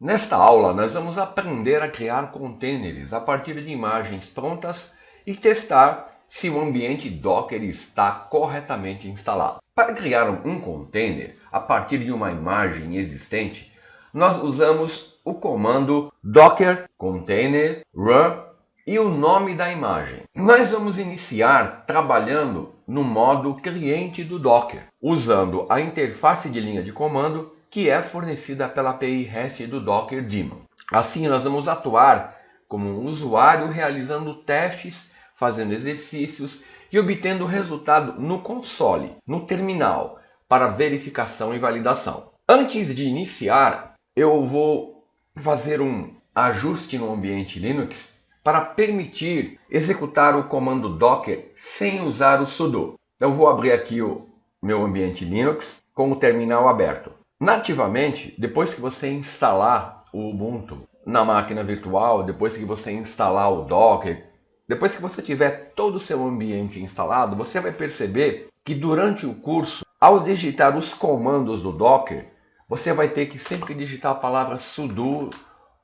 Nesta aula, nós vamos aprender a criar containers a partir de imagens prontas e testar se o ambiente Docker está corretamente instalado. Para criar um container a partir de uma imagem existente, nós usamos o comando docker container run e o nome da imagem. Nós vamos iniciar trabalhando no modo cliente do Docker, usando a interface de linha de comando que é fornecida pela API REST do Docker Daemon. Assim, nós vamos atuar como um usuário realizando testes, fazendo exercícios e obtendo o resultado no console, no terminal, para verificação e validação. Antes de iniciar, eu vou fazer um ajuste no ambiente Linux para permitir executar o comando docker sem usar o sudo. Eu vou abrir aqui o meu ambiente Linux com o terminal aberto. Nativamente, depois que você instalar o Ubuntu na máquina virtual, depois que você instalar o Docker, depois que você tiver todo o seu ambiente instalado, você vai perceber que durante o curso, ao digitar os comandos do Docker, você vai ter que sempre digitar a palavra sudo,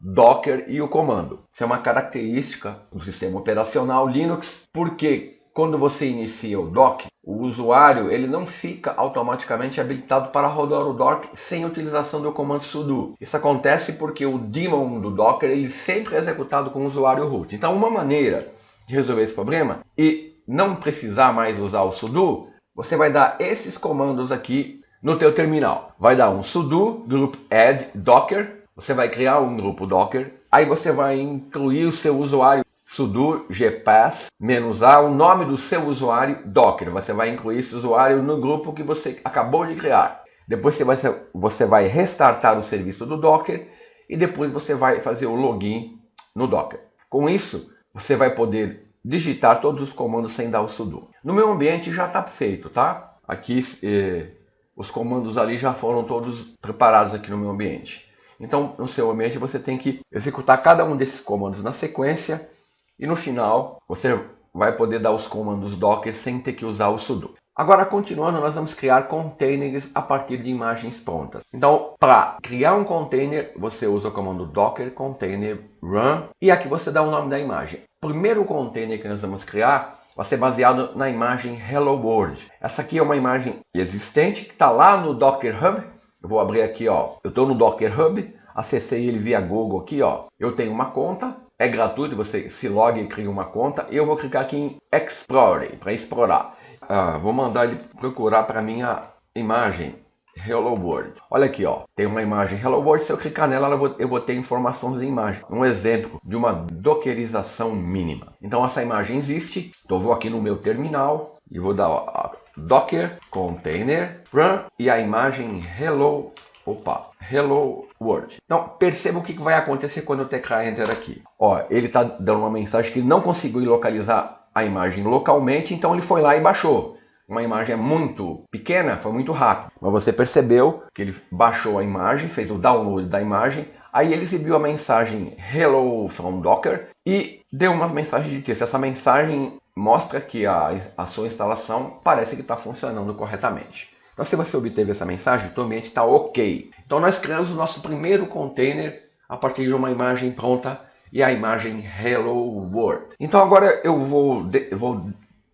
Docker e o comando. Isso é uma característica do sistema operacional Linux, porque quando você inicia o Docker, o usuário ele não fica automaticamente habilitado para rodar o Docker sem a utilização do comando sudo. Isso acontece porque o daemon do Docker ele sempre é executado com o usuário root. Então, uma maneira de resolver esse problema e não precisar mais usar o sudo, você vai dar esses comandos aqui no teu terminal. Vai dar um sudo group add docker, você vai criar um grupo Docker, aí você vai incluir o seu usuário sudo gpass -a, o nome do seu usuário Docker. Você vai incluir esse usuário no grupo que você acabou de criar. Depois você vai restartar o serviço do Docker e depois você vai fazer o login no Docker. Com isso, você vai poder digitar todos os comandos sem dar o sudo. No meu ambiente já está feito, tá? Aqui os comandos ali já foram todos preparados aqui no meu ambiente. Então, no seu ambiente você tem que executar cada um desses comandos na sequência e no final você vai poder dar os comandos docker sem ter que usar o sudo. Agora, continuando, nós vamos criar containers a partir de imagens prontas. Então, para criar um container, você usa o comando docker container run e aqui você dá o nome da imagem. O primeiro container que nós vamos criar vai ser baseado na imagem Hello World. Essa aqui é uma imagem existente que está lá no Docker Hub. Eu vou abrir aqui, ó. Eu estou no Docker Hub, acessei ele via Google aqui, ó. Eu tenho uma conta, é gratuito, você se loga e cria uma conta. E eu vou clicar aqui em Explore, para explorar. Vou mandar ele procurar para minha imagem Hello World. Olha aqui, ó. Tem uma imagem Hello World. Se eu clicar nela, eu vou ter informações de imagem. Um exemplo de uma dockerização mínima. Então essa imagem existe. Então eu vou aqui no meu terminal e vou dar docker container run e a imagem Hello World. Então perceba o que vai acontecer quando eu teclar Enter aqui. Ó, ele está dando uma mensagem que não conseguiu localizar a imagem localmente, então ele foi lá e baixou. Uma imagem muito pequena, foi muito rápido. Mas você percebeu que ele baixou a imagem, fez o download da imagem, aí ele exibiu a mensagem Hello from Docker e deu uma mensagem de texto. Essa mensagem mostra que a sua instalação parece que está funcionando corretamente. Então, se você obteve essa mensagem, o ambiente está ok. Então, nós criamos o nosso primeiro container a partir de uma imagem pronta e a imagem Hello World. Então, agora eu vou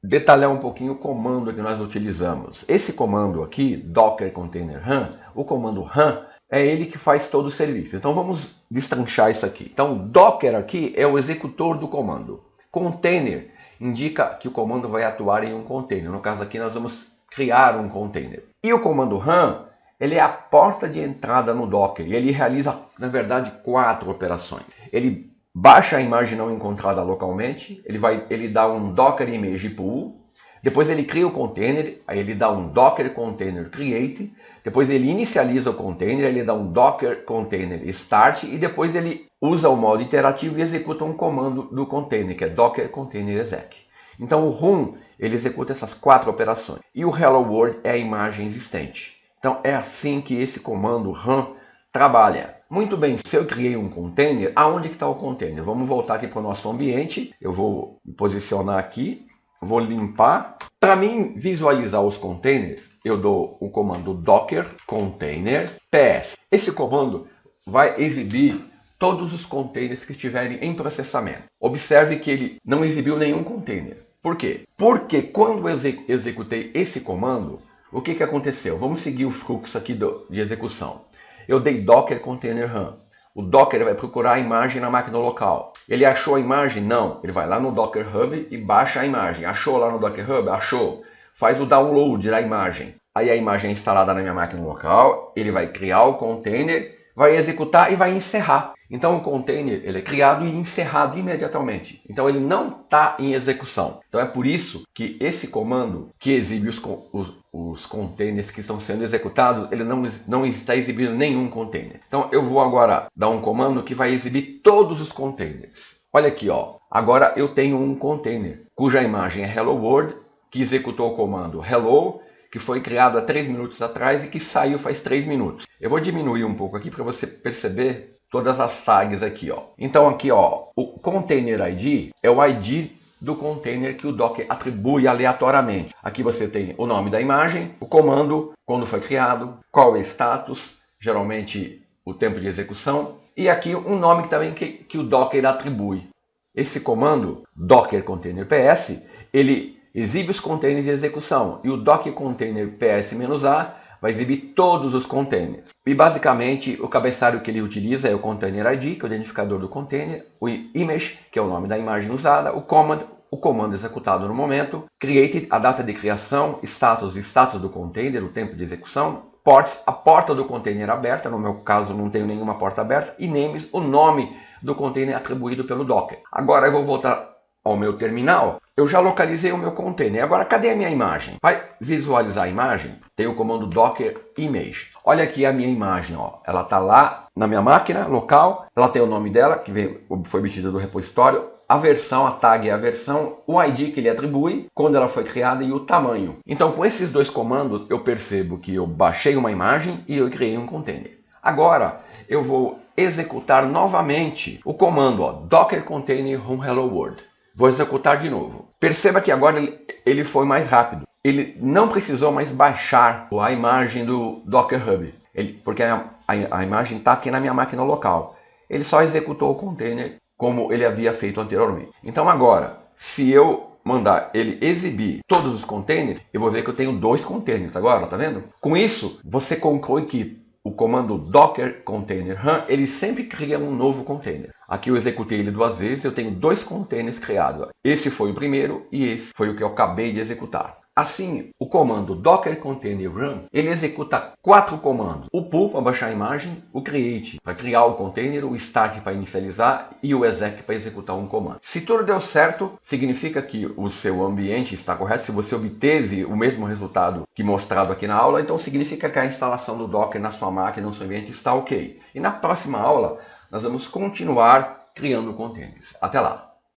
detalhar um pouquinho o comando que nós utilizamos. Esse comando aqui, docker container run, o comando run, é ele que faz todo o serviço. Então vamos destranchar isso aqui. Então docker aqui é o executor do comando. Container indica que o comando vai atuar em um container. No caso aqui nós vamos criar um container. E o comando run, ele é a porta de entrada no Docker. E ele realiza, na verdade, 4 operações. Ele baixa a imagem não encontrada localmente, ele dá um Docker Image Pool, depois ele cria o container, aí ele dá um Docker Container Create, depois ele inicializa o container, ele dá um Docker Container Start e depois ele usa o modo iterativo e executa um comando do container, que é Docker Container Exec. Então o run, ele executa essas 4 operações. E o Hello World é a imagem existente. Então é assim que esse comando run trabalha. Muito bem, se eu criei um container, aonde que está o container? Vamos voltar aqui para o nosso ambiente. Eu vou me posicionar aqui, vou limpar. Para mim visualizar os containers, eu dou o comando docker container ps. Esse comando vai exibir todos os containers que estiverem em processamento. Observe que ele não exibiu nenhum container. Por quê? Porque quando eu executei esse comando, o que aconteceu? Vamos seguir o fluxo aqui de execução. Eu dei docker container run. O Docker vai procurar a imagem na máquina local. Ele achou a imagem? Não. Ele vai lá no Docker Hub e baixa a imagem. Achou lá no Docker Hub? Achou. Faz o download da imagem. Aí a imagem é instalada na minha máquina local. Ele vai criar o container, vai executar e vai encerrar. Então o container ele é criado e encerrado imediatamente. Então ele não está em execução. Então é por isso que esse comando que exibe os containers que estão sendo executados, ele não está exibindo nenhum container. Então eu vou agora dar um comando que vai exibir todos os containers. Olha aqui, ó. Agora eu tenho um container cuja imagem é Hello World, que executou o comando hello, que foi criado há 3 minutos atrás e que saiu faz 3 minutos. Eu vou diminuir um pouco aqui para você perceber todas as tags aqui, ó. Então aqui, ó, o container ID é o ID do container que o Docker atribui aleatoriamente. Aqui você tem o nome da imagem, o comando, quando foi criado, qual é o status, geralmente o tempo de execução, e aqui um nome também que o Docker atribui. Esse comando, Docker Container PS, ele exibe os containers de execução, e o Docker Container PS-A vai exibir todos os containers. E basicamente o cabeçalho que ele utiliza é o Container ID, que é o identificador do container, o image, que é o nome da imagem usada, o comando executado no momento, created, a data de criação, status do container, o tempo de execução, ports, a porta do container aberta, no meu caso não tenho nenhuma porta aberta, e names, o nome do container atribuído pelo Docker. Agora eu vou voltar ao meu terminal. Eu já localizei o meu container. Agora, cadê a minha imagem? Vai visualizar a imagem? Tem o comando docker image. Olha aqui a minha imagem, ó. Ela está lá na minha máquina local. Ela tem o nome dela, que foi obtida do repositório. A versão, a tag é a versão, o ID que ele atribui, quando ela foi criada e o tamanho. Então, com esses dois comandos, eu percebo que eu baixei uma imagem e eu criei um container. Agora, eu vou executar novamente o comando, ó, docker container run hello world. Vou executar de novo. Perceba que agora ele foi mais rápido. Ele não precisou mais baixar a imagem do Docker Hub, porque a imagem está aqui na minha máquina local. Ele só executou o container como ele havia feito anteriormente. Então agora, se eu mandar ele exibir todos os containers, eu vou ver que eu tenho 2 containers agora, tá vendo? Com isso, você conclui que o comando docker container run, ele sempre cria um novo container. Aqui eu executei ele 2 vezes, eu tenho 2 containers criados. Esse foi o primeiro e esse foi o que eu acabei de executar. Assim, o comando docker container run, ele executa 4 comandos. O pull para baixar a imagem, o create para criar o container, o start para inicializar e o exec para executar um comando. Se tudo deu certo, significa que o seu ambiente está correto. Se você obteve o mesmo resultado que mostrado aqui na aula, então significa que a instalação do Docker na sua máquina, no seu ambiente está ok. E na próxima aula, nós vamos continuar criando containers. Até lá!